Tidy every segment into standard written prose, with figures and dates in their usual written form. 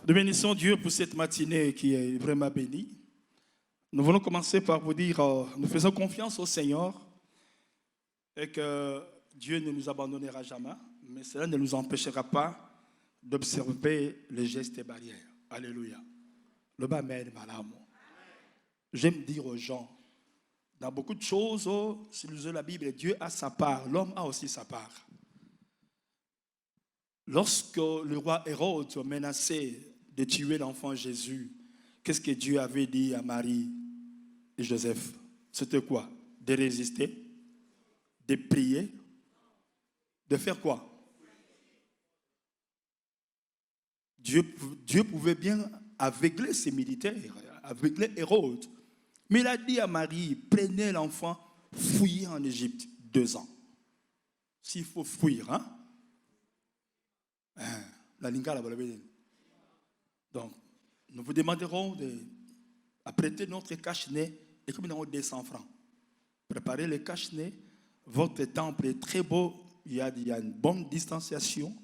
Nous bénissons Dieu pour cette matinée qui est vraiment bénie. Nous voulons commencer par vous dire, nous faisons confiance au Seigneur et que Dieu ne nous abandonnera jamais, mais cela ne nous empêchera pas d'observer les gestes et barrières. Alléluia. Le Amen, madame. J'aime dire aux gens, dans beaucoup de choses, si nous lisons la Bible, Dieu a sa part, l'homme a aussi sa part. Lorsque le roi Hérode menaçait de tuer l'enfant Jésus, qu'est-ce que Dieu avait dit à Marie et Joseph? C'était quoi? De résister, de prier, de faire quoi? Dieu pouvait bien aveugler ses militaires, aveugler Hérode. Mais il a dit à Marie, prenez l'enfant, fouillez en Égypte 2 ans. S'il faut fuir, hein? La lingala. Donc, nous vous demanderons d'apprêter notre cache-nez et comme nous avons 200 francs. Préparez le cache-nez. Votre temple est très beau. Il y a une bonne distanciation.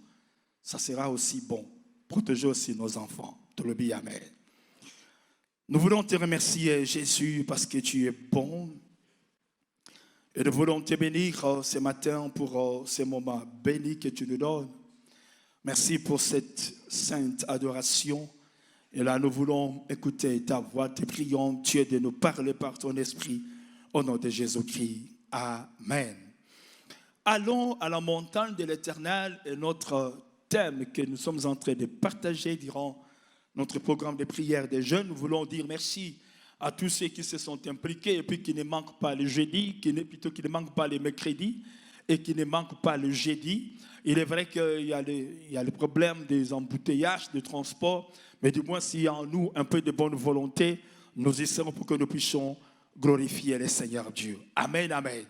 Ça sera aussi bon. Protégez aussi nos enfants. Te le dis, amen. Nous voulons te remercier, Jésus, parce que tu es bon. Et nous voulons te bénir ce matin pour ce moment béni que tu nous donnes. Merci pour cette sainte adoration. Et là, nous voulons écouter ta voix. Te prions, Dieu, de nous parler par ton esprit. Au nom de Jésus-Christ. Amen. Allons à la montagne de l'Éternel et notre thème que nous sommes en train de partager durant notre programme de prière des jeunes. Nous voulons dire merci à tous ceux qui se sont impliqués et puis qui ne manquent pas le jeudi, qui ne manquent pas les mercredis et qui ne manquent pas le jeudi. Il est vrai qu'il y a le problème des embouteillages, de transport, mais du moins s'il y a en nous un peu de bonne volonté, nous y serons pour que nous puissions glorifier le Seigneur Dieu. Amen, amen.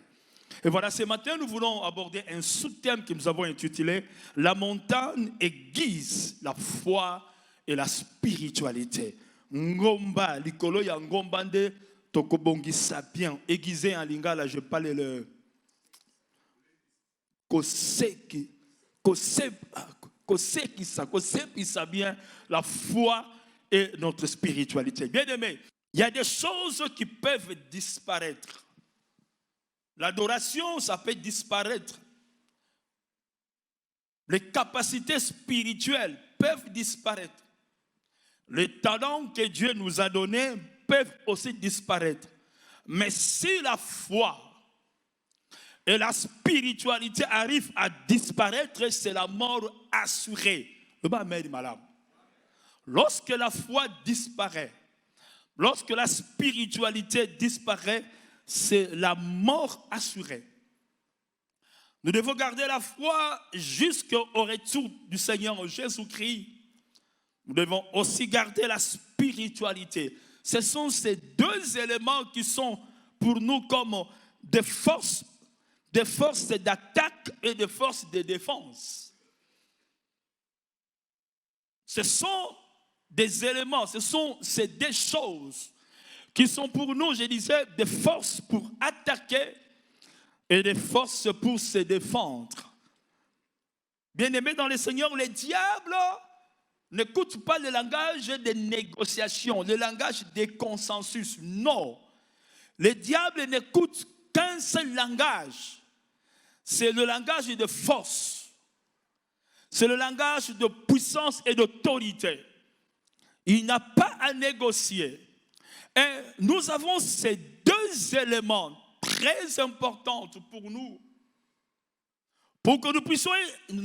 Et voilà, ce matin, nous voulons aborder un sous-thème que nous avons intitulé « La montagne aiguise la foi et la spiritualité ». Ngomba, likolo ya ngomba nde tokobongisa bien. Aiguisé en lingala, je parle le kosepisa bien la foi et notre spiritualité. Bien aimé, il y a des choses qui peuvent disparaître. L'adoration, ça peut disparaître. Les capacités spirituelles peuvent disparaître. Les talents que Dieu nous a donnés peuvent aussi disparaître. Mais si la foi et la spiritualité arrivent à disparaître, c'est la mort assurée. Lorsque la foi disparaît, lorsque la spiritualité disparaît, c'est la mort assurée. Nous devons garder la foi jusqu'au retour du Seigneur Jésus-Christ. Nous devons aussi garder la spiritualité. Ce sont ces 2 éléments qui sont pour nous comme des forces d'attaque et des forces de défense. Ce sont des éléments, ce sont ces 2 choses qui sont pour nous, je disais, des forces pour attaquer et des forces pour se défendre. Bien-aimés dans le Seigneur, le diable n'écoute pas le langage des négociations, le langage des consensus. Non. Le diable n'écoute qu'un seul langage. C'est le langage de force. C'est le langage de puissance et d'autorité. Il n'a pas à négocier. Et nous avons ces 2 éléments très importants pour nous, pour que nous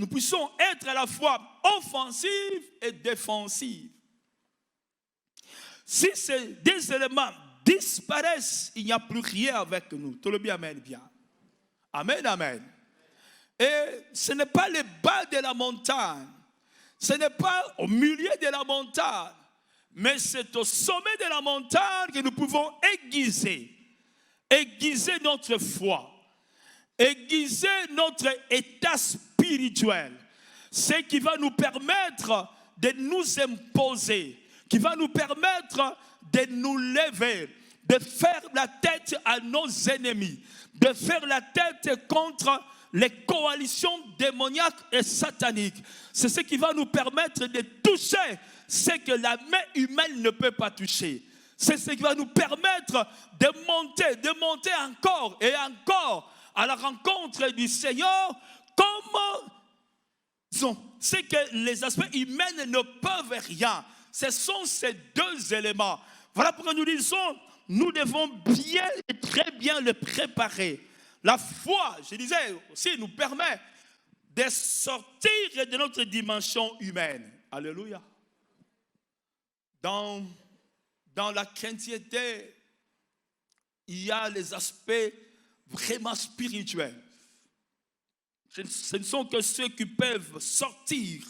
puissions être à la fois offensifs et défensifs. Si ces 2 éléments disparaissent, il n'y a plus rien avec nous. Tout le bien, amen, bien. Amen, amen. Et ce n'est pas le bas de la montagne, ce n'est pas au milieu de la montagne, mais c'est au sommet de la montagne que nous pouvons aiguiser notre foi, aiguiser notre état spirituel, ce qui va nous permettre de nous imposer, qui va nous permettre de nous lever, de faire la tête à nos ennemis, de faire la tête contre les coalitions démoniaques et sataniques. C'est ce qui va nous permettre de toucher ce que la main humaine ne peut pas toucher. C'est ce qui va nous permettre de monter encore et encore à la rencontre du Seigneur, comme c'est que les aspects humains ne peuvent rien. Ce sont ces deux éléments. Voilà pourquoi nous disons, nous devons bien et très bien le préparer. La foi, je disais aussi, nous permet de sortir de notre dimension humaine. Alléluia. Dans la chrétienté, il y a les aspects vraiment spirituels. Ce ne sont que ceux qui peuvent sortir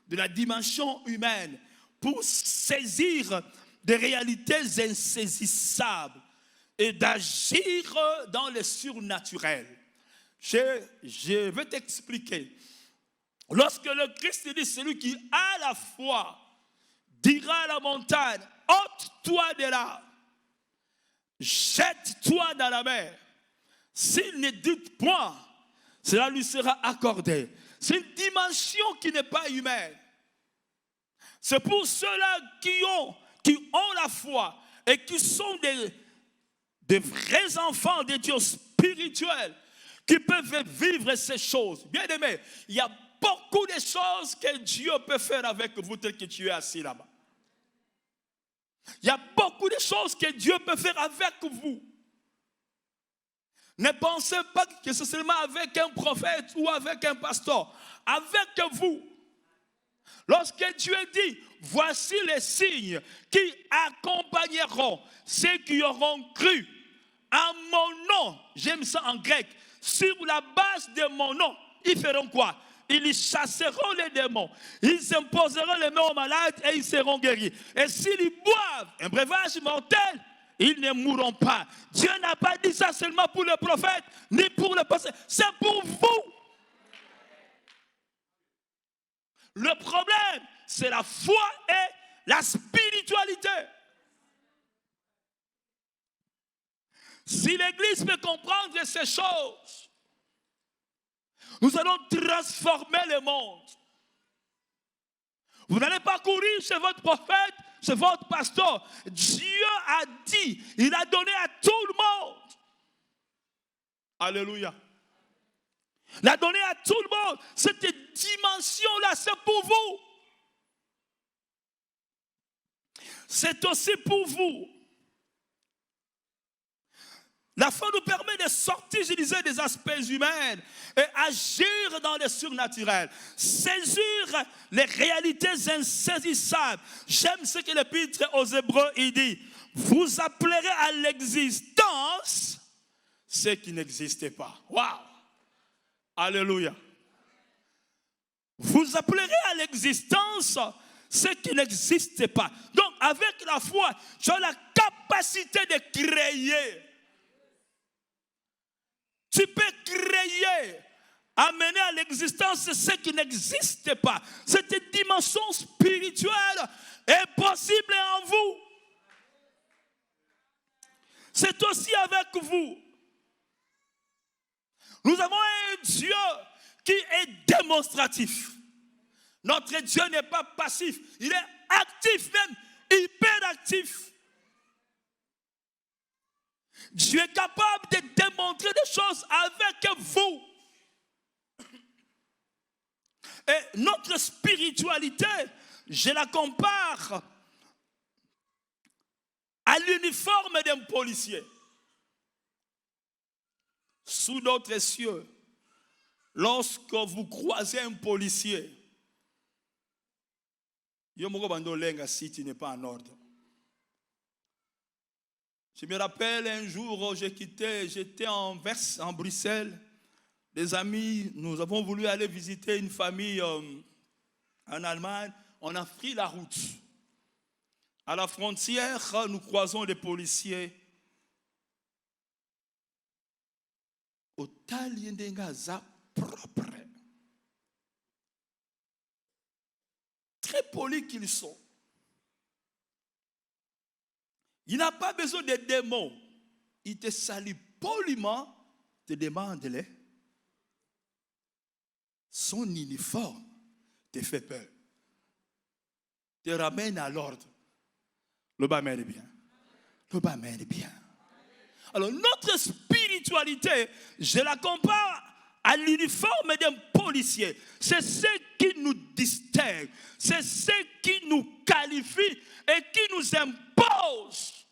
de la dimension humaine pour saisir des réalités insaisissables et d'agir dans le surnaturel. Je vais t'expliquer. Lorsque le Christ dit, celui qui a la foi dira à la montagne, ôte-toi de là, jette-toi dans la mer. S'il ne dit point, cela lui sera accordé. C'est une dimension qui n'est pas humaine. C'est pour ceux-là qui ont la foi et qui sont des vrais enfants de Dieu spirituels qui peuvent vivre ces choses. Bien aimé, il y a beaucoup de choses que Dieu peut faire avec vous tel que tu es assis là-bas. Il y a beaucoup de choses que Dieu peut faire avec vous. Ne pensez pas que c'est seulement avec un prophète ou avec un pasteur. Avec vous. Lorsque Dieu dit, voici les signes qui accompagneront ceux qui auront cru en mon nom, j'aime ça en grec, sur la base de mon nom, ils feront quoi? Ils chasseront les démons, ils imposeront les mains aux malades et ils seront guéris. Et s'ils boivent un breuvage mortel, ils ne mourront pas. Dieu n'a pas dit ça seulement pour les prophètes, ni pour les pasteurs, c'est pour vous. Le problème, c'est la foi et la spiritualité. Si l'Église peut comprendre ces choses, nous allons transformer le monde. Vous n'allez pas courir chez votre prophète, chez votre pasteur. Dieu a dit, il a donné à tout le monde. Alléluia. Il a donné à tout le monde. Cette dimension-là, c'est pour vous. C'est aussi pour vous. La foi nous permet de sortir, je disais, des aspects humains et agir dans le surnaturel. Saisir les réalités insaisissables. J'aime ce que l'Épître aux Hébreux il dit. Vous appellerez à l'existence ce qui n'existait pas. Waouh! Alléluia. Vous appellerez à l'existence ce qui n'existait pas. Donc, avec la foi, tu as la capacité de créer. Tu peux créer, amener à l'existence ce qui n'existe pas. Cette dimension spirituelle est possible en vous. C'est aussi avec vous. Nous avons un Dieu qui est démonstratif. Notre Dieu n'est pas passif, il est actif, même hyperactif. Dieu est capable de démontrer des choses avec vous. Et notre spiritualité, je la compare à l'uniforme d'un policier. Sous d'autres cieux, lorsque vous croisez un policier, si tu n'es pas en ordre. Je me rappelle un jour, j'étais en Bruxelles. Des amis, nous avons voulu aller visiter une famille en Allemagne. On a pris la route. À la frontière, nous croisons des policiers. Au Taliendengaza propre. Très polis qu'ils sont. Il n'a pas besoin de démons. Il te salue poliment, te demande-les. son uniforme te fait peur, te ramène à l'ordre. Le bas mène bien. Le bas mène bien. Alors notre spiritualité, je la compare à l'uniforme d'un policier. C'est ce qui nous distingue, c'est ce qui nous qualifie et qui nous impose.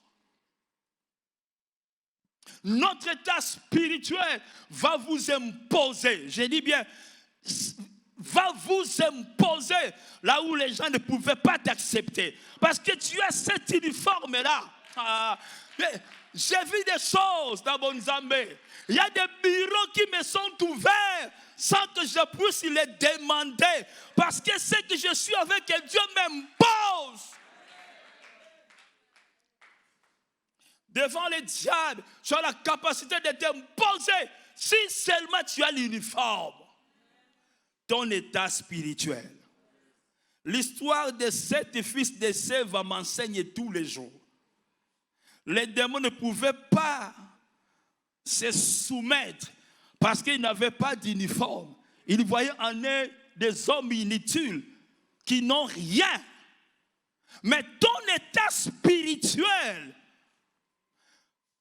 Notre état spirituel va vous imposer, je dis bien, va vous imposer là où les gens ne pouvaient pas t'accepter. Parce que tu as cet uniforme-là. J'ai vu des choses dans mon Zambé. Il y a des bureaux qui me sont ouverts sans que je puisse les demander. Parce que c'est que je suis avec Dieu m'impose. Devant les diables, tu as la capacité de t'imposer si seulement tu as l'uniforme. Ton état spirituel. L'histoire de 7 fils de Sèvres m'enseigne tous les jours. Les démons ne pouvaient pas se soumettre parce qu'ils n'avaient pas d'uniforme. Ils voyaient en eux des hommes inutiles qui n'ont rien. Mais ton état spirituel,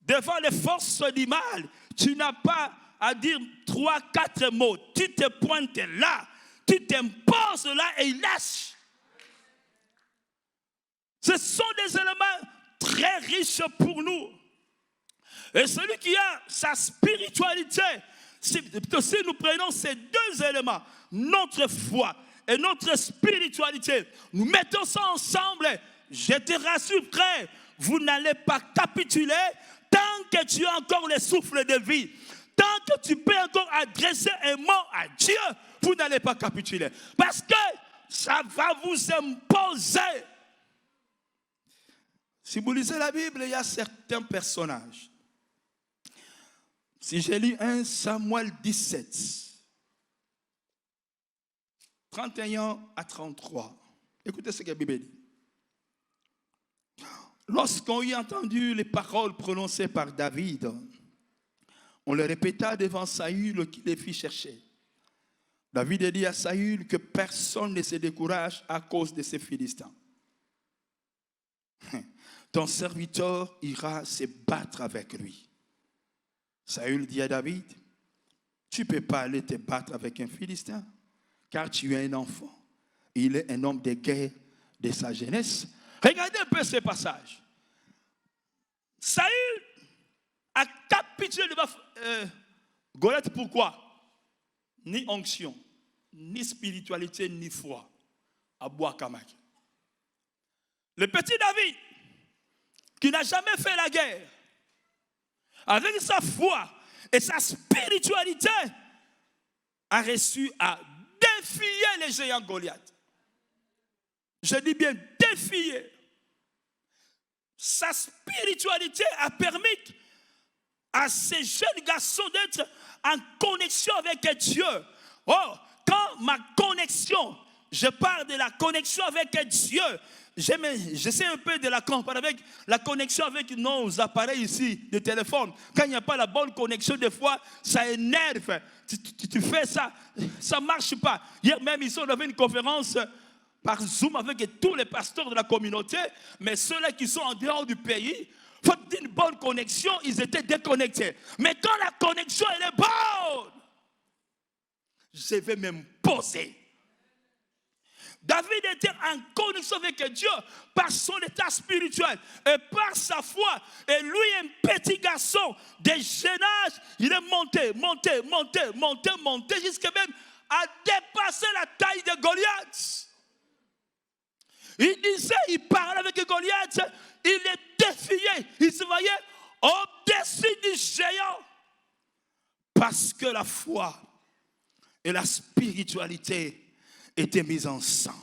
devant les forces du mal, tu n'as pas à dire 3, 4 mots. Tu te pointes là, tu t'imposes là et il lâche. Ce sont des éléments très riches pour nous. Et celui qui a sa spiritualité, si nous prenons ces 2 éléments, notre foi et notre spiritualité, nous mettons ça ensemble, je te rassure frère, vous n'allez pas capituler tant que tu as encore le souffle de vie. Tant que tu peux encore adresser un mot à Dieu, vous n'allez pas capituler. Parce que ça va vous imposer. Si vous lisez la Bible, il y a certains personnages. Si je lis 1 Samuel 17, 31 à 33, écoutez ce que la Bible dit. Lorsqu'on eut entendu les paroles prononcées par David, on le répéta devant Saül qui les fit chercher. David dit à Saül que personne ne se décourage à cause de ces Philistins. Ton serviteur ira se battre avec lui. Saül dit à David, tu ne peux pas aller te battre avec un Philistin, car tu es un enfant. Il est un homme de guerre de sa jeunesse. Regardez un peu ce passage. Saül a capitulé devant Goliath. Pourquoi? Ni onction, ni spiritualité, ni foi. À Boakamak. Le petit David, qui n'a jamais fait la guerre, avec sa foi et sa spiritualité, a reçu à défier les géants Goliath. Je dis bien défier. Sa spiritualité a permis à ces jeunes garçons d'être en connexion avec Dieu. Oh, quand ma connexion, je parle de la connexion avec Dieu, j'essaie un peu de la comparer avec la connexion avec nos appareils ici, de téléphone. Quand il n'y a pas la bonne connexion, des fois, ça énerve. Tu fais ça, ça ne marche pas. Hier même, ici, on avait une conférence par Zoom avec tous les pasteurs de la communauté, mais ceux-là qui sont en dehors du pays, faute d'une bonne connexion, ils étaient déconnectés. Mais quand la connexion elle est bonne, je vais m'imposer. David était en connexion avec Dieu par son état spirituel et par sa foi. Et lui, un petit garçon de jeune âge, il est monté jusqu'à même à dépasser la taille de Goliath. Il disait, il parlait avec Goliath, il est défié, il se voyait au-dessus du géant. Parce que la foi et la spiritualité étaient mises ensemble.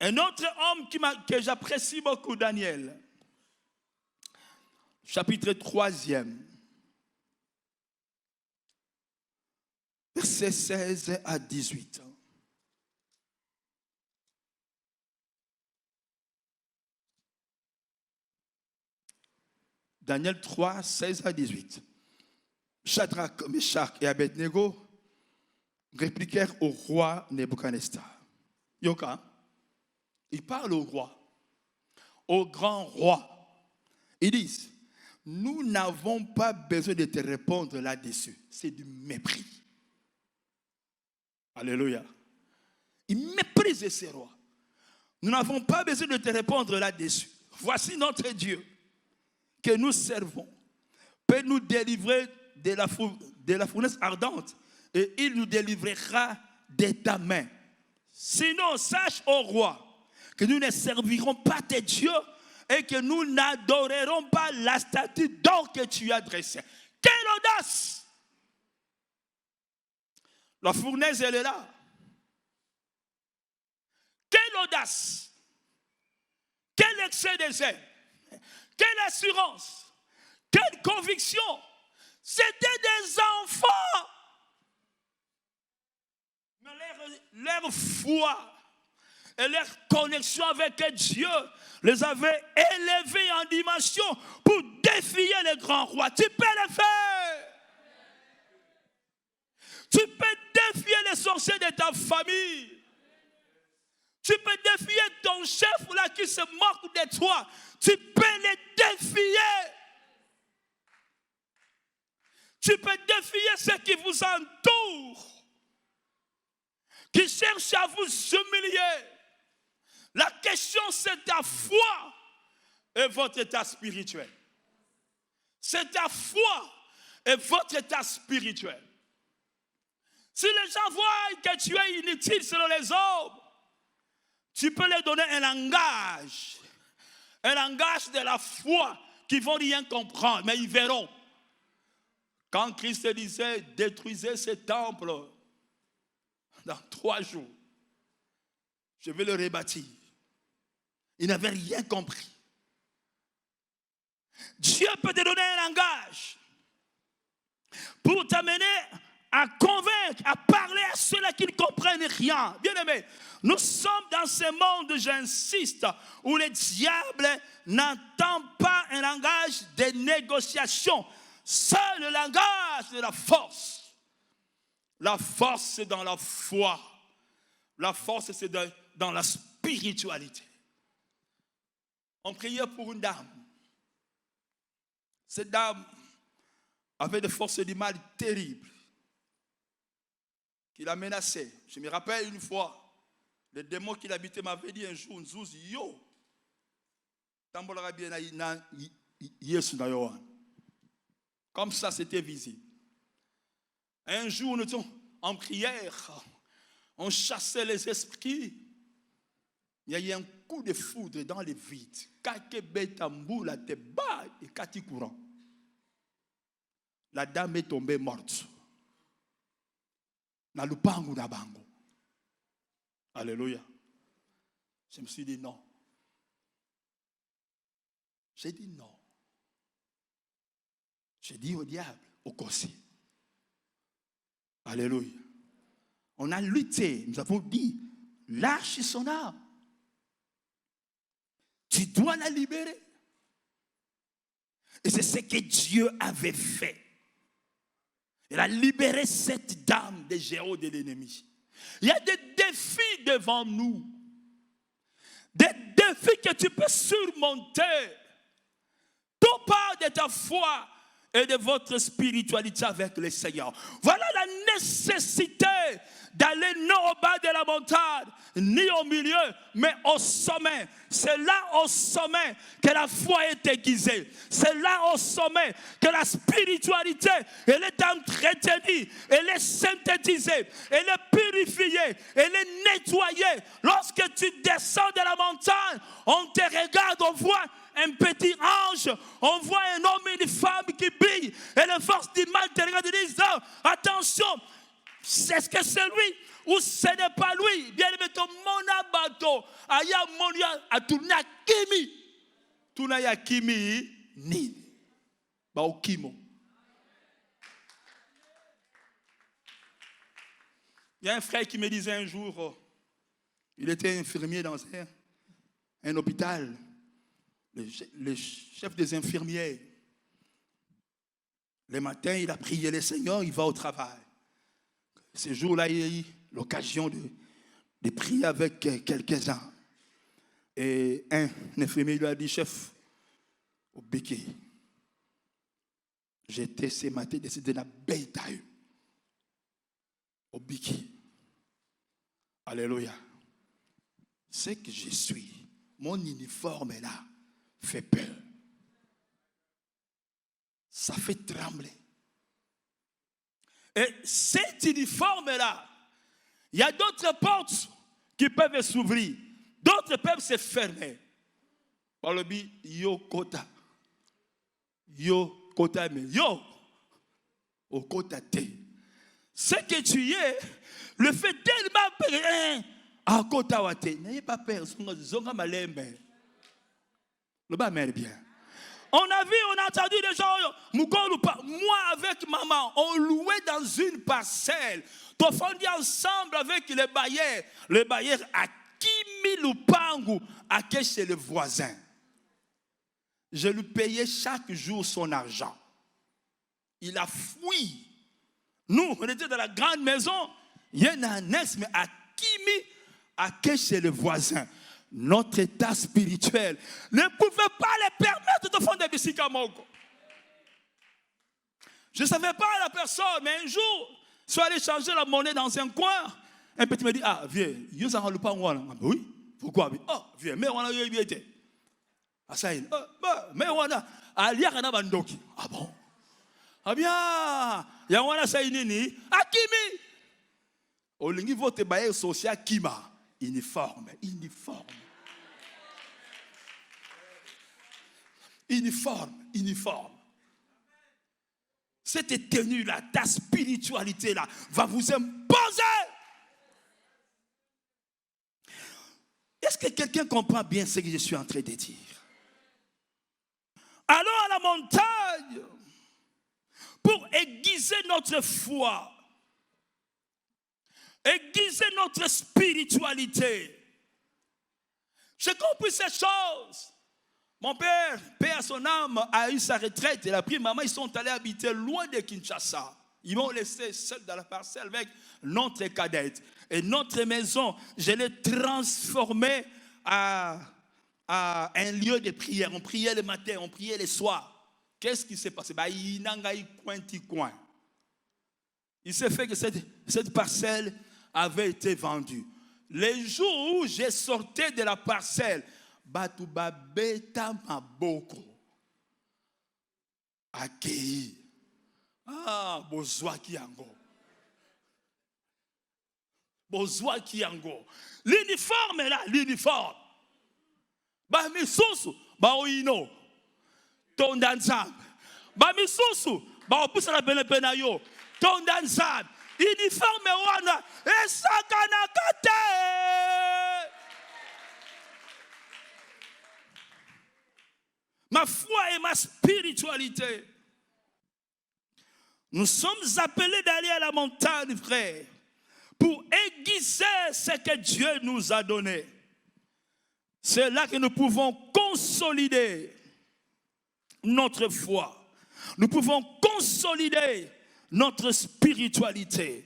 Un autre homme que j'apprécie beaucoup, Daniel, chapitre 3e, versets 16 à 18. Daniel 3, 16 à 18. Shadrach, Meshach et Abednego répliquèrent au roi Nebuchadnezzar. Yoka, ils parlent au roi, au grand roi. Ils disent, nous n'avons pas besoin de te répondre là-dessus. C'est du mépris. Alléluia. Ils méprisent ces rois. Nous n'avons pas besoin de te répondre là-dessus. Voici notre Dieu que nous servons. Peut nous délivrer de la fournaise ardente et il nous délivrera de ta main. Sinon, sache au roi que nous ne servirons pas tes dieux et que nous n'adorerons pas la statue d'or que tu as dressée. Quelle audace! La fournaise, elle est là. Quelle audace! Quel excès de zèle! Quelle assurance! Quelle conviction! C'était des enfants! Mais leur foi et leur connexion avec Dieu les avait élevés en dimension pour défier les grands rois. Tu peux le faire. Tu peux défier les sorciers de ta famille. Tu peux défier ton chef là qui se moque de toi. Tu peux les défier. Tu peux défier ceux qui vous entourent, qui cherchent à vous humilier. La question, c'est ta foi et votre état spirituel. C'est ta foi et votre état spirituel. Si les gens voient que tu es inutile selon les hommes, tu peux leur donner un langage de la foi qu'ils ne vont rien comprendre, mais ils verront. Quand Christ disait, détruisez ce temple dans 3 jours, je vais le rebâtir. Ils n'avaient rien compris. Dieu peut te donner un langage pour t'amener à convaincre, à parler à ceux-là qui ne comprennent rien. Bien aimé, nous sommes dans ce monde, j'insiste, où le diable n'entend pas un langage de négociation. C'est le langage de la force. La force, c'est dans la foi. La force, c'est dans la spiritualité. On priait pour une dame. Cette dame avait des forces du mal terribles qui la menaçaient. Je me rappelle une fois, le démon qui l'habitait m'avait dit un jour, Nzouz, yo, tambolara bien na Yesu na yohan. Comme ça, c'était visible. Un jour, nous étions en prière, on chassait les esprits. Il y a eu un coup de foudre dans le vide. La dame est tombée morte. Alléluia. Je me suis dit non. J'ai dit non. J'ai dit au diable, au corset. Alléluia. On a lutté. Nous avons dit, lâche son âme. Tu dois la libérer. Et c'est ce que Dieu avait fait. Il a libéré cette dame des géants de l'ennemi. Il y a des défis devant nous. Des défis que tu peux surmonter. Tout part de ta foi et de votre spiritualité avec le Seigneur. Voilà la nécessité d'aller non au bas de la montagne, ni au milieu, mais au sommet. C'est là au sommet que la foi est aiguisée. C'est là au sommet que la spiritualité, elle est entretenue, elle est synthétisée, elle est purifiée, elle est nettoyée. Lorsque tu descends de la montagne, on te regarde, on voit un petit ange, on voit un homme et une femme qui brillent, et les forces du mal te regardent et disent, oh, attention, est-ce que c'est lui ou ce n'est pas lui? Bien aimé, ton monabato, aya monia a tourné à Kimi. Tourné à Kimi, ni. Ba au Kimo. Il y a un frère qui me disait un jour, il était infirmier dans un hôpital. Le chef des infirmiers, le matin, il a prié le Seigneur, il va au travail. Ce jour-là, il a eu l'occasion de prier avec quelques-uns. Et un infirmier lui a dit, chef, au béquet, j'étais ce matin décidé de la bêtaille. Au béquet. Alléluia. Ce que je suis, mon uniforme est là, fait peur. Ça fait trembler. Et cet uniforme-là, il y a d'autres portes qui peuvent s'ouvrir, d'autres peuvent se fermer. Par le but, yo kota. Yo kota, mais yo, au kota te. Ce que tu es, le fait tellement peur, à kota wate. N'ayez pas peur, zonga malembe. Le bas mère bien. On a vu, on a entendu des gens, moi avec maman, on louait dans une parcelle. On fondit ensemble avec les bailleurs. Le bailleur a Kimi Lupangu, à qui chez le voisin. Je lui payais chaque jour son argent. Il a fui. Nous, on était dans la grande maison. Il y a un annexe, mais à Kimi, à qui chez le voisin. Notre état spirituel ne pouvait pas les permettre de faire des bicycamoko. Je ne savais pas la personne, mais un jour, je suis allé changer la monnaie dans un coin. Un petit me dit, ah, viens, il y a un pas oui, pourquoi? Oh, viens, mais on a eu bien été. Ah, ça y est, mais on a, ah, il y a un abandoki. Ah bon? Ah bien, il y a un ça y est, ah, Kimi. Au niveau de bail social, Kima. Uniforme. Cette tenue-là, ta spiritualité-là, va vous imposer. Est-ce que quelqu'un comprend bien ce que je suis en train de dire? Allons à la montagne pour aiguiser notre foi. Aiguiser notre spiritualité. J'ai compris ces choses. Mon père, paix à son âme, a eu sa retraite. Il a pris maman, ils sont allés habiter loin de Kinshasa. Ils m'ont laissé seul dans la parcelle avec notre cadette. Et notre maison, je l'ai transformée à un lieu de prière. On priait le matin, on priait le soir. Qu'est-ce qui s'est passé? Il s'est fait que cette parcelle avait été vendue. Les jours où j'ai sorti de la parcelle, Batuba beta maboko. Accueilli. Ah, bozwa kiango. Bozwa kiango. L'uniforme est là, l'uniforme. Ba misusu, ba oino. Tondanzam. Ba misusu, ba opusa la benepenayo. Tondanzam. Uniforme wana esakana kate. Ma foi et ma spiritualité. Nous sommes appelés d'aller à la montagne, frère, pour aiguiser ce que Dieu nous a donné. C'est là que nous pouvons consolider notre foi. Nous pouvons consolider notre spiritualité.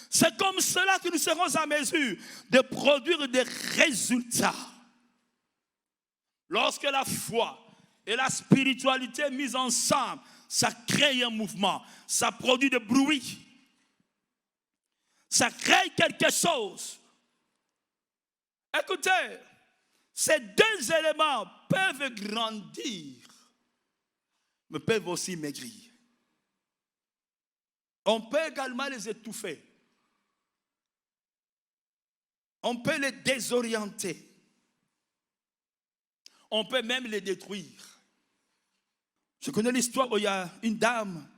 C'est comme cela que nous serons en mesure de produire des résultats. Lorsque la foi et la spiritualité mises ensemble, ça crée un mouvement, ça produit du bruit, ça crée quelque chose. Écoutez, ces deux éléments peuvent grandir, mais peuvent aussi maigrir. On peut également les étouffer. On peut les désorienter. On peut même les détruire. Je connais l'histoire où il y a une dame,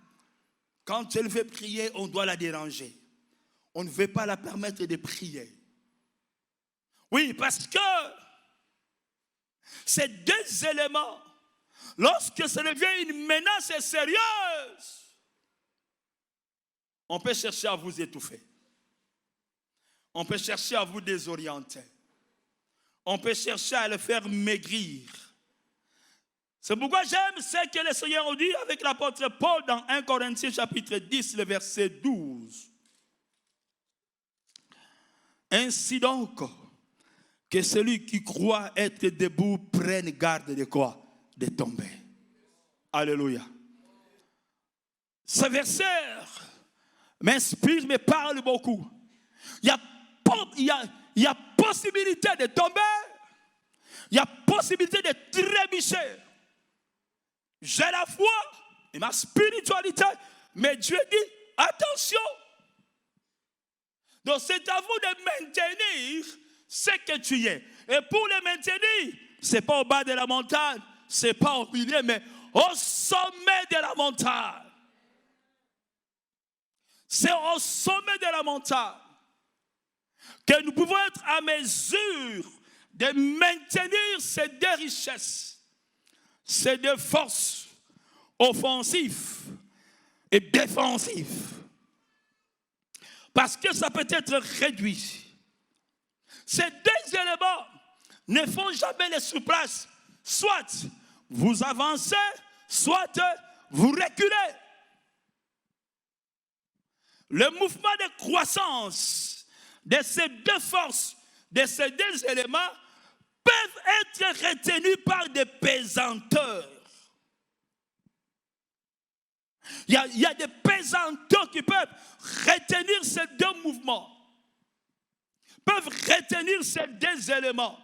quand elle veut prier, on doit la déranger. On ne veut pas la permettre de prier. Oui, parce que ces deux éléments, lorsque ça devient une menace sérieuse, on peut chercher à vous étouffer. On peut chercher à vous désorienter. On peut chercher à le faire maigrir. C'est pourquoi j'aime ce que le Seigneur dit avec l'apôtre Paul dans 1 Corinthiens chapitre 10, le verset 12. Ainsi donc, que celui qui croit être debout prenne garde de quoi? De tomber. Alléluia. Ce verset m'inspire, me parle beaucoup. Il y a possibilité de tomber. Il y a possibilité de trébucher. J'ai la foi et ma spiritualité, mais Dieu dit, attention. Donc c'est à vous de maintenir ce que tu es. Et pour le maintenir, ce n'est pas au bas de la montagne, ce n'est pas au milieu, mais au sommet de la montagne. C'est au sommet de la montagne que nous pouvons être à mesure de maintenir ces deux richesses, ces deux forces offensives et défensives. Parce que ça peut être réduit. Ces deux éléments ne font jamais les souplesses. Soit vous avancez, soit vous reculez. Le mouvement de croissance de ces deux forces, de ces deux éléments, peuvent être retenus par des pesanteurs. Il y a des pesanteurs qui peuvent retenir ces deux mouvements, peuvent retenir ces deux éléments.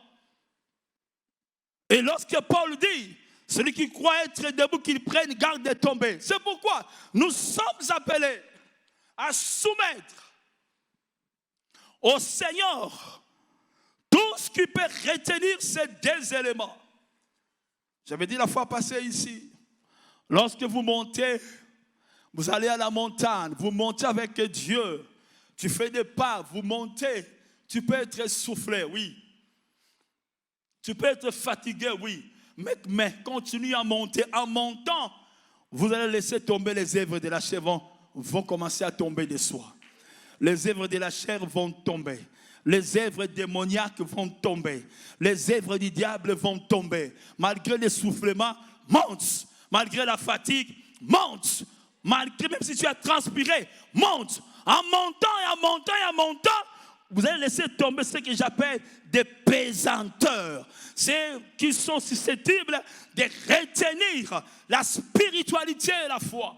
Et lorsque Paul dit, celui qui croit être debout, qu'il prenne garde de tomber. C'est pourquoi nous sommes appelés à soumettre au Seigneur tout ce qui peut retenir ces deux éléments. J'avais dit la fois passée ici, lorsque vous montez, vous allez à la montagne, vous montez avec Dieu, tu fais des pas, vous montez, tu peux être essoufflé, oui. Tu peux être fatigué, oui. Mais continue à monter. En montant, vous allez laisser tomber les œuvres de la chair, vont commencer à tomber de soi. Les œuvres de la chair vont tomber. Les œuvres démoniaques vont tomber. Les œuvres du diable vont tomber. Malgré l'essoufflement, monte. Malgré la fatigue, monte. Malgré, même si tu as transpiré, monte. En montant et en montant et en montant, vous allez laisser tomber ce que j'appelle des pesanteurs. Ceux qui sont susceptibles de retenir la spiritualité et la foi.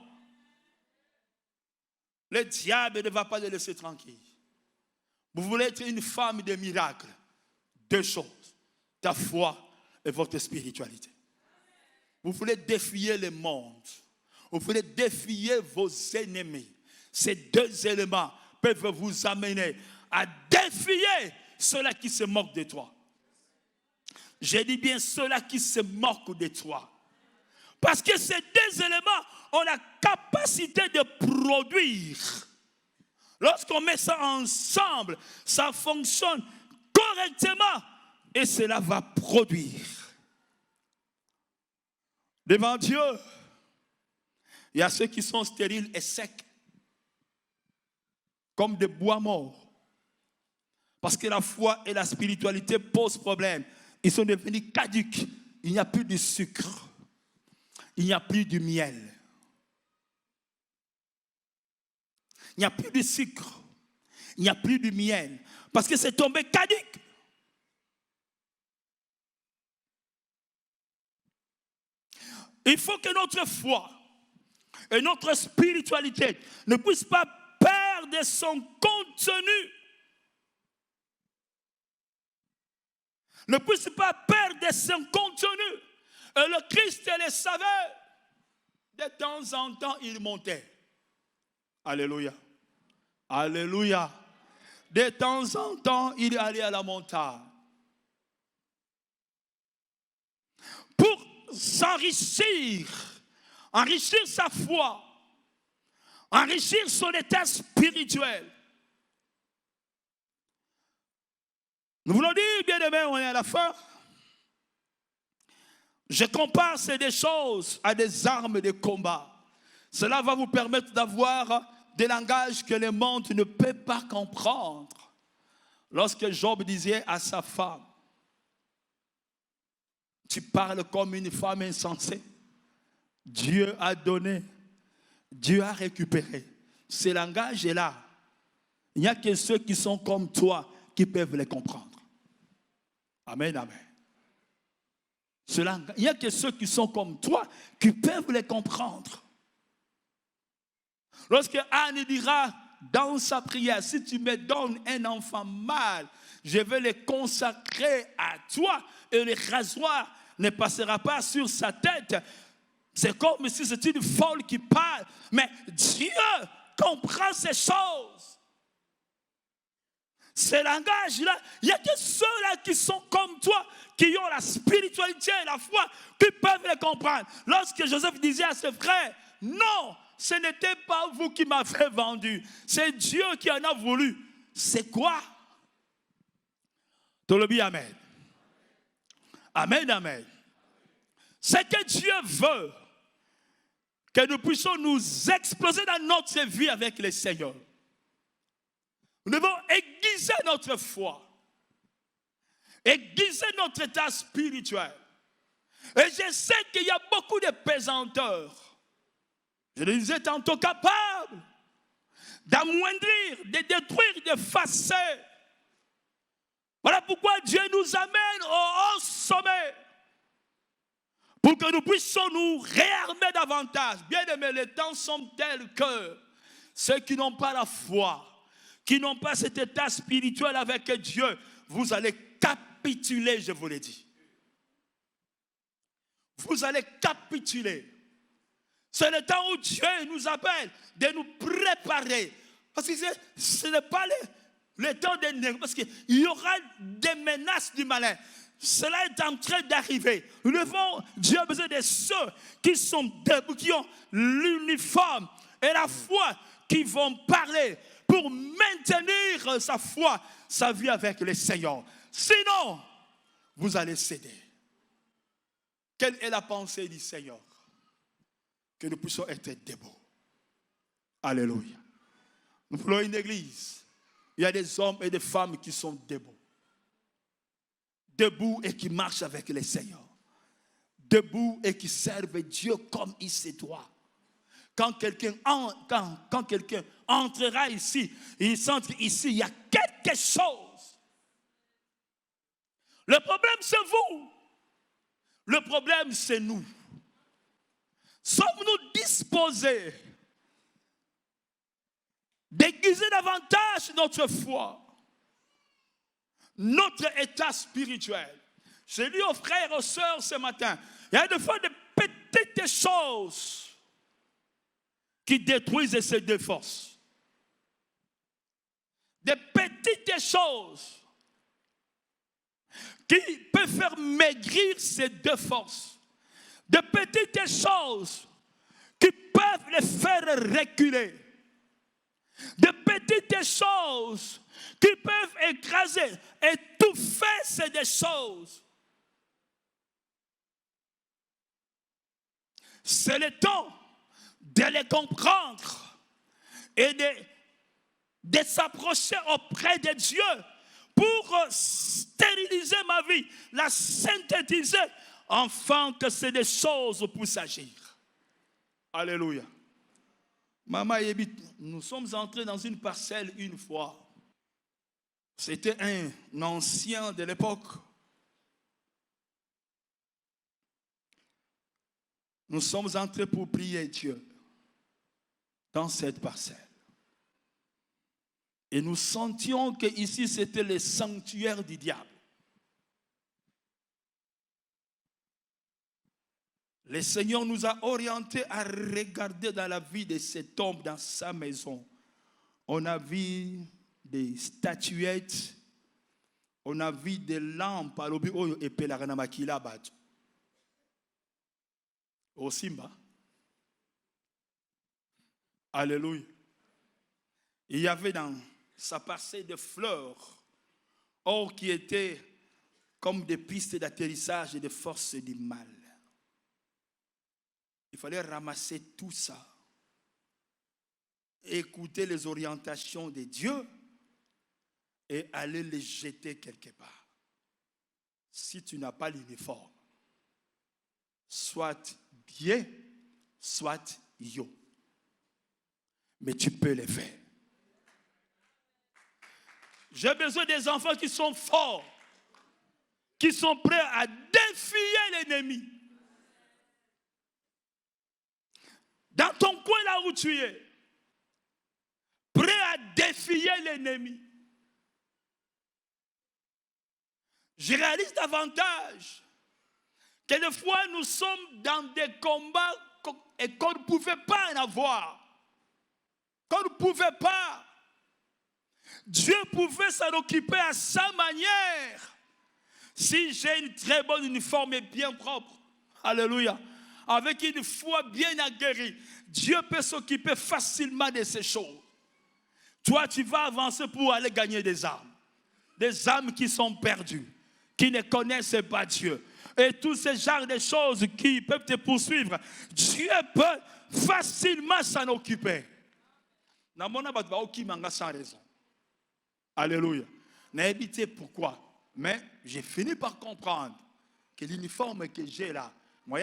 Le diable ne va pas le laisser tranquille. Vous voulez être une femme de miracles. Deux choses. Ta foi et votre spiritualité. Vous voulez défier le monde. Vous voulez défier vos ennemis. Ces deux éléments peuvent vous amener à défier ceux-là qui se moquent de toi. Je dis bien ceux-là qui se moquent de toi. Parce que ces deux éléments ont la capacité de produire. Lorsqu'on met ça ensemble, ça fonctionne correctement et cela va produire. Devant Dieu, il y a ceux qui sont stériles et secs, comme des bois morts. Parce que la foi et la spiritualité posent problème. Ils sont devenus caducs. Il n'y a plus de sucre. Il n'y a plus de miel. Il n'y a plus de sucre. Il n'y a plus de miel. Parce que c'est tombé caduc. Il faut que notre foi et notre spiritualité ne puissent pas perdre son contenu. Ne puisse pas perdre son contenu. Et le Christ le savait. De temps en temps, il montait. Alléluia. Alléluia. De temps en temps, il allait à la montagne. Pour s'enrichir, enrichir sa foi, enrichir son état spirituel. Nous voulons dire, bien aimé, on est à la fin. Je compare ces deux choses à des armes de combat. Cela va vous permettre d'avoir des langages que le monde ne peut pas comprendre. Lorsque Job disait à sa femme, tu parles comme une femme insensée. Dieu a donné, Dieu a récupéré. Ce langage est là. Il n'y a que ceux qui sont comme toi qui peuvent les comprendre. Amen, amen. Il n'y a que ceux qui sont comme toi qui peuvent les comprendre. Lorsque Anne dira dans sa prière, si tu me donnes un enfant mâle, je vais le consacrer à toi et le rasoir ne passera pas sur sa tête. C'est comme si c'était une folle qui parle, mais Dieu comprend ces choses. Ces langages-là, il n'y a que ceux-là qui sont comme toi, qui ont la spiritualité et la foi, qui peuvent les comprendre. Lorsque Joseph disait à ses frères, non, ce n'était pas vous qui m'avez vendu, c'est Dieu qui en a voulu. C'est quoi? Tolobi, amen. Amen, amen. C'est que Dieu veut que nous puissions nous exploser dans notre vie avec le Seigneur. Nous devons aiguiser notre foi, aiguiser notre état spirituel. Et je sais qu'il y a beaucoup de pesanteurs, je le disais tantôt, capables d'amoindrir, de détruire, d'effacer. Voilà pourquoi Dieu nous amène au haut sommet, pour que nous puissions nous réarmer davantage. Bien aimés, les temps sont tels que ceux qui n'ont pas la foi, qui n'ont pas cet état spirituel avec Dieu, vous allez capituler, je vous l'ai dit. Vous allez capituler. C'est le temps où Dieu nous appelle de nous préparer. Parce que ce n'est pas le temps de négocier. Parce qu'il y aura des menaces du malin. Cela est en train d'arriver. Dieu a besoin de ceux qui sont debout, qui ont l'uniforme et la foi, qui vont parler pour maintenir sa foi, sa vie avec le Seigneur. Sinon, vous allez céder. Quelle est la pensée du Seigneur? Que nous puissions être debout. Alléluia. Nous voulons une église. Il y a des hommes et des femmes qui sont debout. Debout et qui marchent avec le Seigneur. Debout et qui servent Dieu comme il se doit. Quand quelqu'un entrera ici, il sent qu'ici, il y a quelque chose. Le problème, c'est vous. Le problème, c'est nous. Sommes-nous disposés d'aiguiser davantage notre foi, notre état spirituel? Je dis aux frères et aux sœurs ce matin, il y a des fois des petites choses qui détruisent et se déforcent. Des petites choses qui peuvent faire maigrir ces deux forces. De petites choses qui peuvent les faire reculer. De petites choses qui peuvent écraser, étouffer ces deux choses. C'est le temps de les comprendre et de s'approcher auprès de Dieu pour stériliser ma vie, la synthétiser, afin que ces des choses puissent agir. Alléluia. Maman Yébit, nous sommes entrés dans une parcelle une fois. C'était un ancien de l'époque. Nous sommes entrés pour prier Dieu dans cette parcelle. Et nous sentions que ici c'était le sanctuaire du diable. Le Seigneur nous a orientés à regarder dans la vie de cet homme dans sa maison. On a vu des statuettes, on a vu des lampes à l'objet et Pelaganamakila bat. Au Simba. Alléluia. Il y avait dans sa parcelle de fleurs, or qui étaient comme des pistes d'atterrissage et de forces du mal. Il fallait ramasser tout ça, écouter les orientations de Dieu et aller les jeter quelque part. Si tu n'as pas l'uniforme, soit bien, soit yo. Mais tu peux les faire. J'ai besoin des enfants qui sont forts, qui sont prêts à défier l'ennemi. Dans ton coin là où tu es, prêt à défier l'ennemi. Je réalise davantage que des fois nous sommes dans des combats et qu'on ne pouvait pas en avoir. Qu'on ne pouvait pas. Dieu pouvait s'en occuper à sa manière. Si j'ai une très bonne uniforme et bien propre, alléluia, avec une foi bien aguerrie, Dieu peut s'occuper facilement de ces choses. Toi, tu vas avancer pour aller gagner des âmes qui sont perdues, qui ne connaissent pas Dieu. Et tous ces genres de choses qui peuvent te poursuivre, Dieu peut facilement s'en occuper. Sans raison. Alléluia. N'a évité pourquoi. Mais j'ai fini par comprendre que l'uniforme que j'ai là, moi,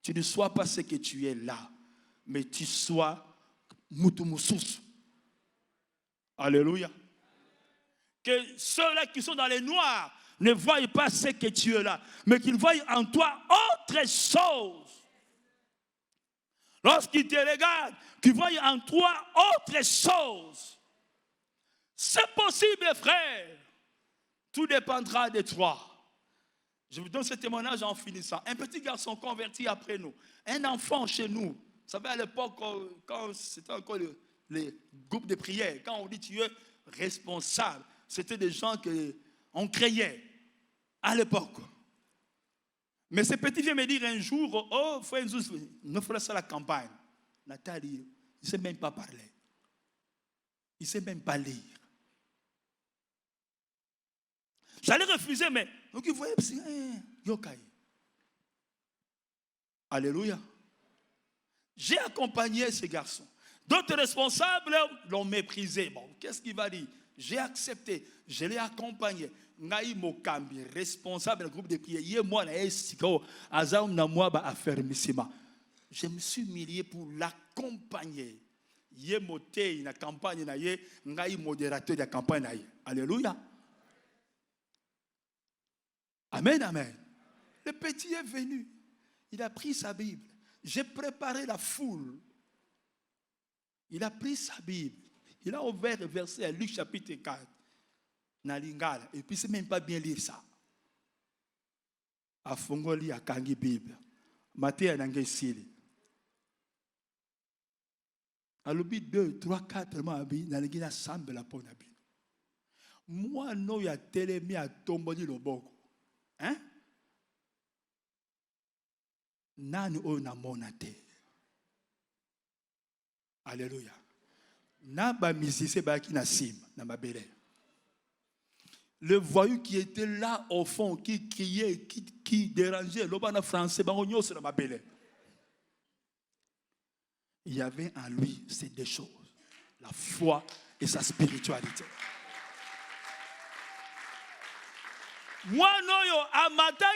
tu ne sois pas ce que tu es là, mais tu sois Mutumusus. Alléluia. Que ceux-là qui sont dans les noirs ne voient pas ce que tu es là, mais qu'ils voient en toi autre chose. Lorsqu'ils te regardent, qu'ils voient en toi autre chose. C'est possible, frère. Tout dépendra de toi. Je vous donne ce témoignage en finissant. Un petit garçon converti après nous. Un enfant chez nous. Vous savez, à l'époque, quand c'était encore les groupes de prière, quand on dit tu es responsable, c'était des gens qu'on créait à l'époque. Mais ce petit vient me dire un jour, oh, frère, nous ferons ça à la campagne. Nathalie, il ne sait même pas parler. Il ne sait même pas lire. J'allais refuser, mais donc il voyait, yokai. Alléluia. J'ai accompagné ce garçon. D'autres responsables l'ont méprisé. Bon, qu'est-ce qu'il va dire? J'ai accepté, je l'ai accompagné. Naï Mokambi, responsable du groupe de prière. Je me suis humilié pour l'accompagner. Yémoté, une campagne, naï modérateur de la campagne. Alléluia. Amen, amen. Le petit est venu. Il a pris sa Bible. J'ai préparé la foule. Il a pris sa Bible. Il a ouvert le verset à Luc chapitre 4. Nalingala. Et puis, il ne sait même pas bien lire ça. A Fongoli a Kangi Bible. Matthieu a Nangé Sili. A l'obi 2, 3, 4 mois, Nalingina Sambe la Ponabi. Moi, non, il y a télémi à Tomboni le Boko. Hein? Nani o na monate. Alléluia. Na ba misise ba ki na sim na mabele. Le voyou qui était là au fond, qui criait, qui dérangeait, l'obana français, sur ma belle. Il y avait en lui ces deux choses, la foi et sa spiritualité. Moi, non, à matin,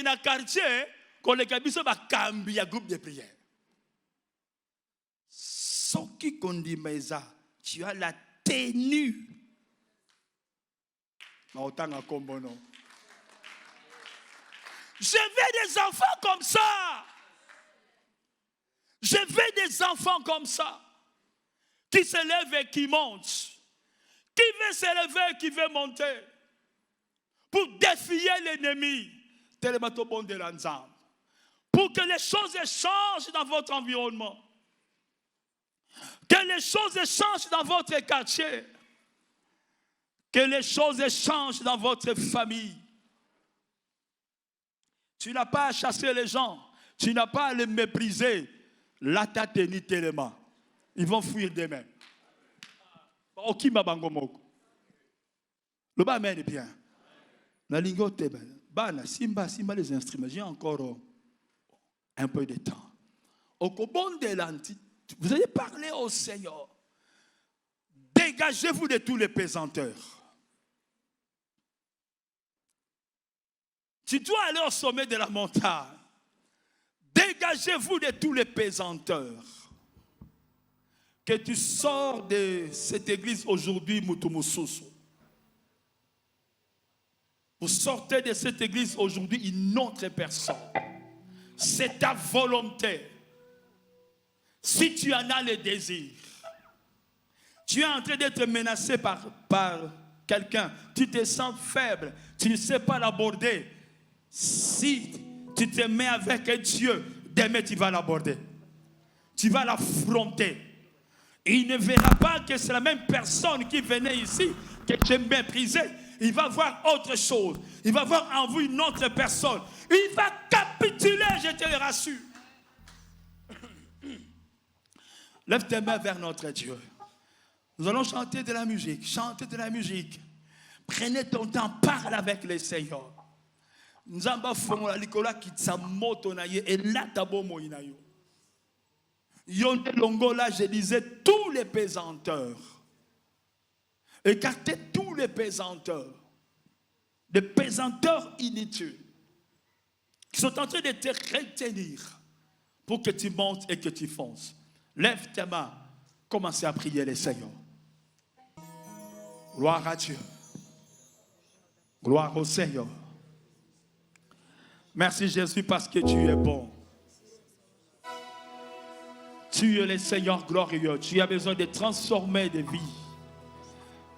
dans quartier, quand les cabines sont cambi à groupe de prière. Ce qui conduit Maïsa, tu as la tenue. Je veux des enfants comme ça. Je veux des enfants comme ça. Qui se lèvent et qui montent. Qui veut se lever et qui veut monter. Pour défier l'ennemi. Tellement bon de l'ensemble. Pour que les choses changent dans votre environnement. Que les choses changent dans votre quartier. Que les choses changent dans votre famille. Tu n'as pas à chasser les gens. Tu n'as pas à les mépriser. Là, tu as tenu tellement. Ils vont fuir d'eux-mêmes. Ok, ma bangomoko. Le bas mène bien. La lingote, bana, simba les instruments. J'ai encore un peu de temps. Au cobon de l'anti, vous allez parler au Seigneur. Dégagez-vous de tous les pesanteurs. Tu dois aller au sommet de la montagne. Dégagez-vous de tous les pesanteurs. que tu sors de cette église aujourd'hui, Mutumususu. Vous sortez de cette église aujourd'hui une autre personne. C'est ta volonté. Si tu en as le désir, tu es en train d'être menacé par quelqu'un, tu te sens faible, tu ne sais pas l'aborder. Si tu te mets avec Dieu, demain tu vas l'aborder. Tu vas l'affronter. Et il ne verra pas que c'est la même personne qui venait ici, que tu méprisais. Il va voir autre chose. Il va voir en vous une autre personne. Il va capituler, je te le rassure. Lève tes mains vers notre Dieu. Nous allons chanter de la musique. Chanter de la musique. Prenez ton temps, parle avec le Seigneur. Nous avons fait la Nicolas qui s'amoto naye et là tabo moinayo. Yonde longo là, je disais tous les pesanteurs. Écartez tous les pesanteurs. Des pesanteurs inutiles. Qui sont en train de te retenir pour que tu montes et que tu fonces. Lève tes mains. Commencez à prier le Seigneur. Gloire à Dieu. Gloire au Seigneur. Merci Jésus parce que tu es bon. Tu es le Seigneur glorieux. Tu as besoin de transformer des vies.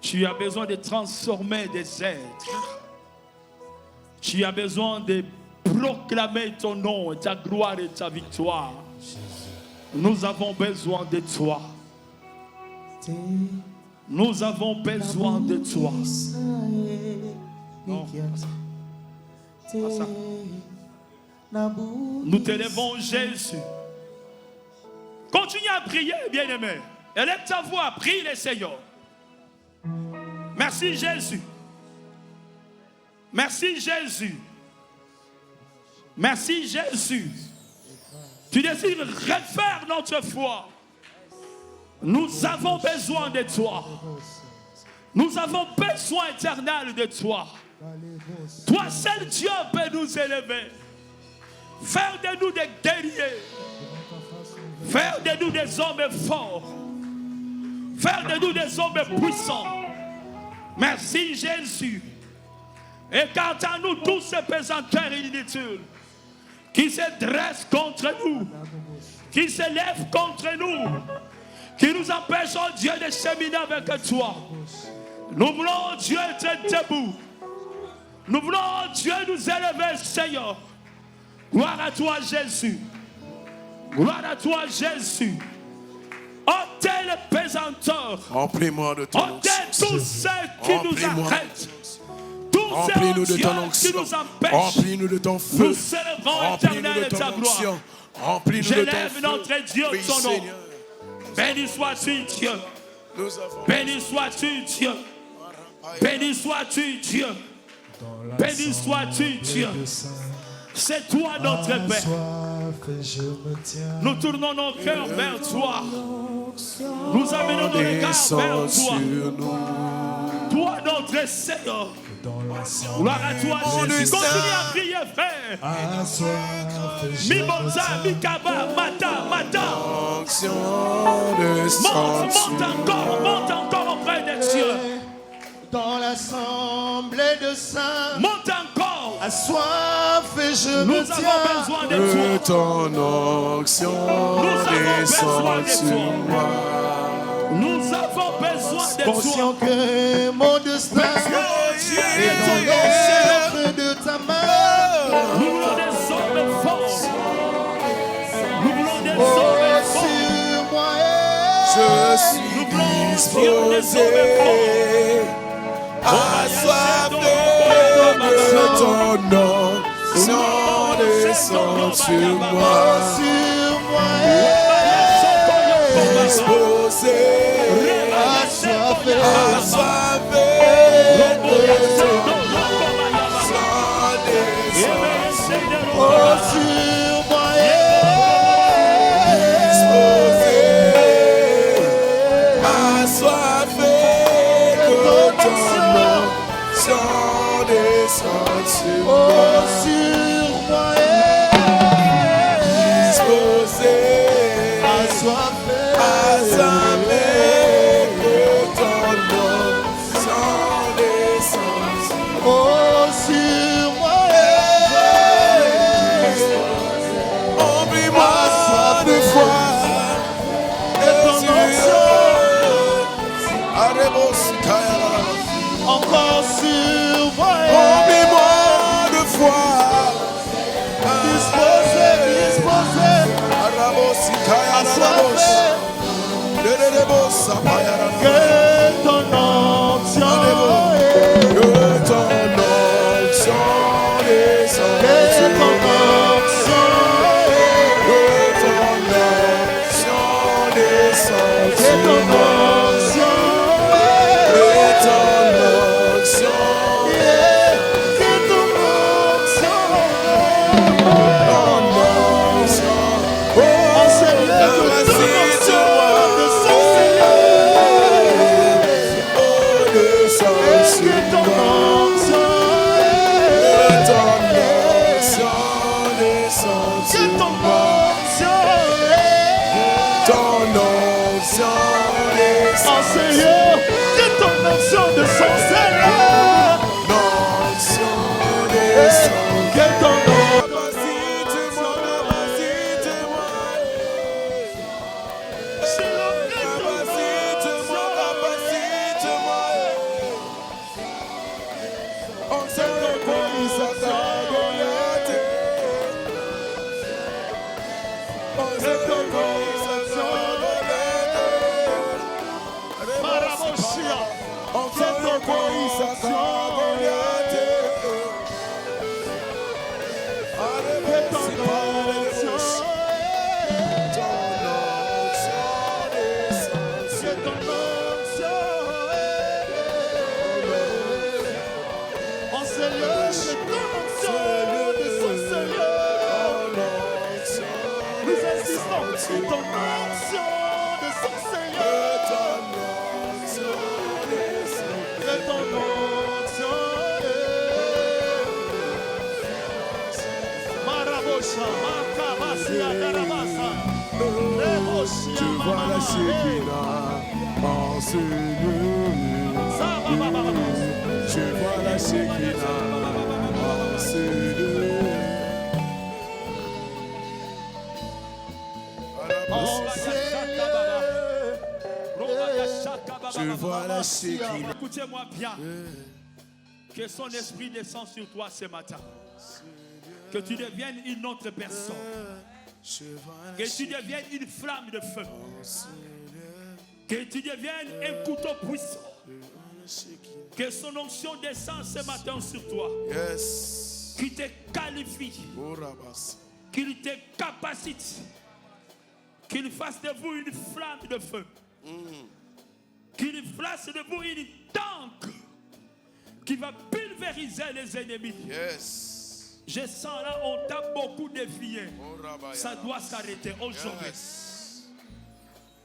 Tu as besoin de transformer des êtres. Tu as besoin de proclamer ton nom, ta gloire et ta victoire. Nous avons besoin de toi. Nous avons besoin de toi. Non. Pas ça. Nous t'élèvons Jésus. Continue à prier, bien-aimé. Élève ta voix, prie le Seigneur. Merci Jésus. Merci Jésus. Merci Jésus. Tu désires refaire notre foi. Nous avons besoin de toi. Nous avons besoin éternel de toi. Toi seul Dieu peut nous élever. Faire de nous des guerriers. Faire de nous des hommes forts. Faire de nous des hommes puissants. Merci Jésus. Écarte à nous tous ces pesanteurs inutiles qui se dressent contre nous, qui se lèvent contre nous, qui nous empêchent, oh Dieu, de cheminer avec toi. Nous voulons, oh Dieu, être debout. Nous voulons, oh Dieu, nous élever, Seigneur. Gloire à toi, Jésus. Gloire à toi, Jésus. Ôtez les pesanteurs. Remplis-moi de ton onction. Ôtez tous ceux qui nous arrêtent. Remplis-nous de ton onction. Remplis-nous de ton feu. Nous célébrons éternel et ta gloire. Remplis-nous de ton j'élève feu. notre Dieu, Oui, ton nom. Seigneur. Béni sois-tu, Dieu. Béni sois-tu, Dieu. Béni sois-tu, Dieu. Béni sois-tu, Dieu. C'est toi notre Père. Nous tournons nos cœurs vers toi. Nous amenons nos regards vers toi. Toi notre Seigneur. Gloire à toi, Jésus. Continue à prier, frère. Mimosa, Mikaba, Mata. Monte encore auprès de Dieu. Dans l'assemblée de saints, monte encore. Assoif et je nous me tiens. Nous avons besoin de ton onction. Descends sur moi. Nous avons besoin de conscient que mon destin est dans l'œuvre de ta main. Nous voulons des hommes forts. Nous voulons des hommes forts. Sur moi, je suis disposé à soif de ton nom. Sans descendre sur moi. Disposé à soif sur moi. Disposé, assoiffé, encore sur moi. Remplis-moi de foi. Disposé, disposé, assoiffé. Que ton onction est. Que ton onction descende. Que ton onction est. Que ton onction descende. Que ton onction est. Que ton onction Yeah. Que ton onction est. En Seigneur, que ton onction de son Seigneur. Et que ton onction est. Que ton onction est. En Seigneur, que ton onction de son Seigneur. Que ton Tu vois la Shekinah en ce lieu. Tu vois la Shekinah en ce lieu. Tu vois la Shekinah. Écoutez-moi bien. Que son esprit descende sur toi ce matin. Que tu deviennes une autre personne. Que tu deviennes une flamme de feu. Que tu deviennes un couteau puissant. Que son onction descende ce matin sur toi. Qu'il te qualifie. Qu'il te capacite. Qu'il fasse de vous une flamme de feu. Qu'il fasse de vous une tank qui va pulvériser les ennemis. Je sens là, on t'a beaucoup défié. Ça doit s'arrêter aujourd'hui.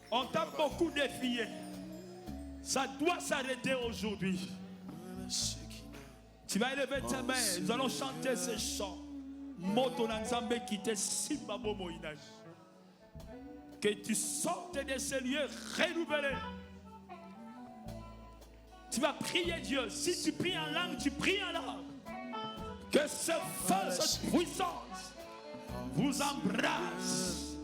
On t'a beaucoup défié. Ça doit s'arrêter aujourd'hui. Tu vas élever tes mains. Nous allons chanter ce chant. Moto Nanzambe qui te simbabo moïnage. Que tu sortes de ces lieux renouvelés. Tu vas prier Dieu. Si tu pries en langue, tu pries en langue. Que ce feu, cette puissance vous embrasse.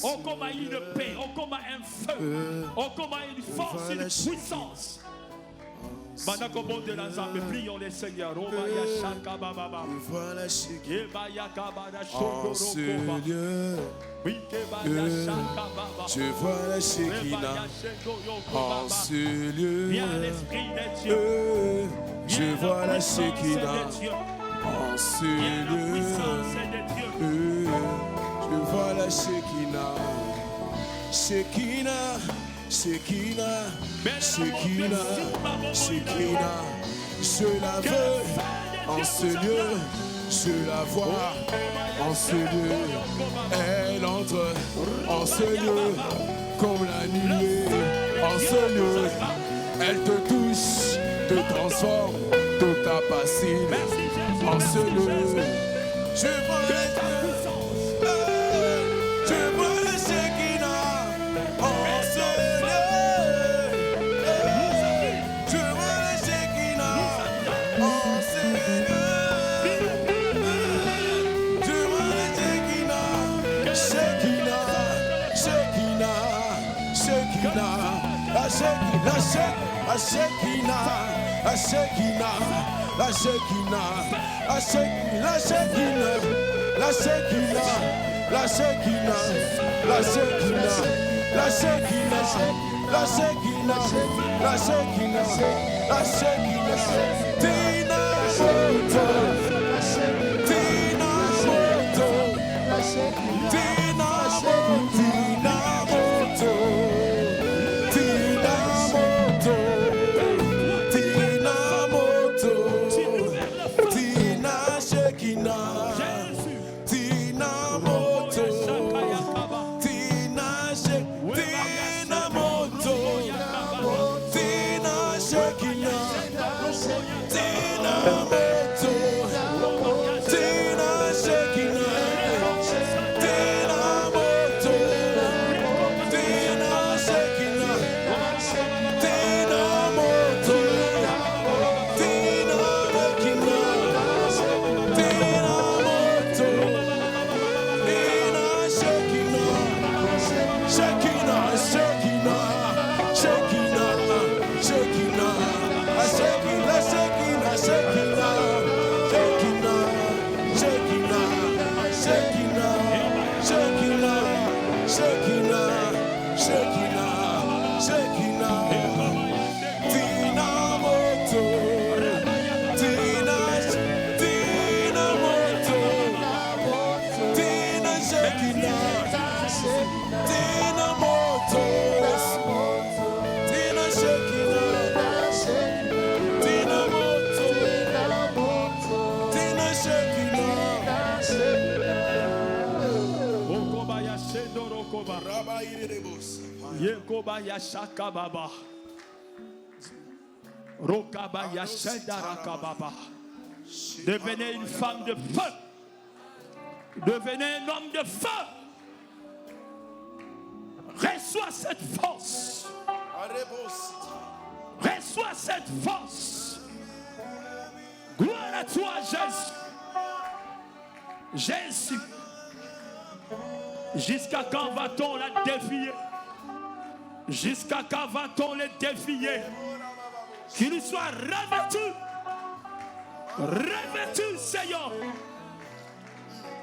Oh, comme une paix, oh, comme un feu, oh, comme une force, une puissance. Pendant qu'on monte de l'ensemble, prions les seigneurs. En ce lieu, je vois la Shekinah. En ce lieu, je vois la Shekinah. En ce lieu, je vois la Shekinah. Shekinah, Shekinah, Shekinah, Shekinah. Je la veux en ce lieu, je la vois en ce lieu. Elle entre en ce lieu comme la nuée. En ce lieu, elle te touche, te transforme, te capacite. En ce lieu, je vois la Shekinah. En ce lieu, je vois la Shekinah. En ce lieu, je vois la Shekinah. Shekinah, Shekinah, Shekinah. Yekobaya Shakababa. Rokabaya Shedarakababa. Devenez une femme de feu. Devenez un homme de feu. Reçois cette force. Reçois cette force. Gloire à toi, Jésus. Jésus. Jusqu'à quand va-t-on la défier? Jusqu'à quand va-t-on le défier? Qu'il soit revêtu. Revêtu, Seigneur.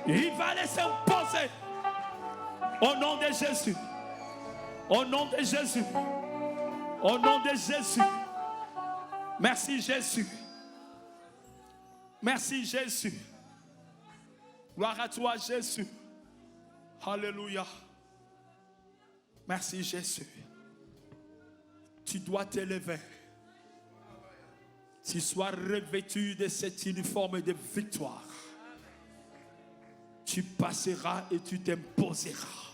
Il va laisser imposer. Au nom de Jésus. Au nom de Jésus. Au nom de Jésus. Merci Jésus. Merci Jésus. Gloire à toi Jésus. Alléluia. Merci Jésus. Tu dois t'élever. Tu sois revêtu de cet uniforme de victoire. Tu passeras et tu t'imposeras.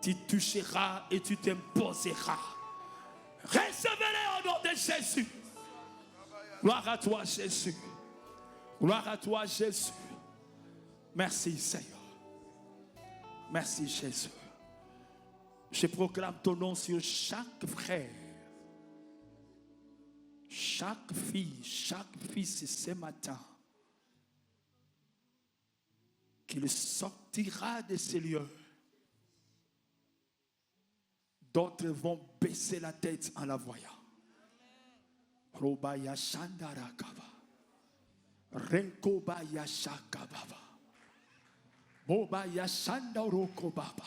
Tu toucheras et tu t'imposeras. Recevez-les au nom de Jésus. Gloire à toi Jésus. Gloire à toi Jésus. Merci Seigneur. Merci Jésus. Je proclame ton nom sur chaque frère, chaque fille, chaque fils ce matin. Qu'il sortira de ces lieux. D'autres vont baisser la tête en la voyant. Robaya Shandarakava. Rekobaya Shakababa. Bobaya Shandarokobaba.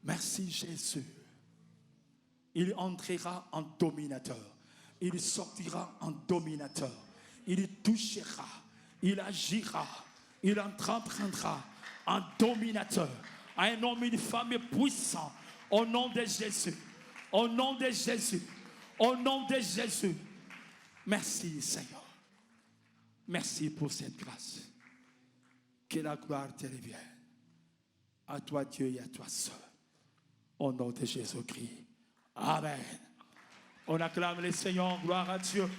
Merci Jésus. Il entrera en dominateur. Il sortira en dominateur. Il touchera. Il agira. Il entreprendra en dominateur. Un homme et une femme puissants. Au nom de Jésus. Au nom de Jésus. Au nom de Jésus. Merci Seigneur. Merci pour cette grâce. Que la gloire te revienne. À toi Dieu et à toi seul. Au nom de Jésus-Christ. Amen. On acclame le Seigneur. Gloire à Dieu.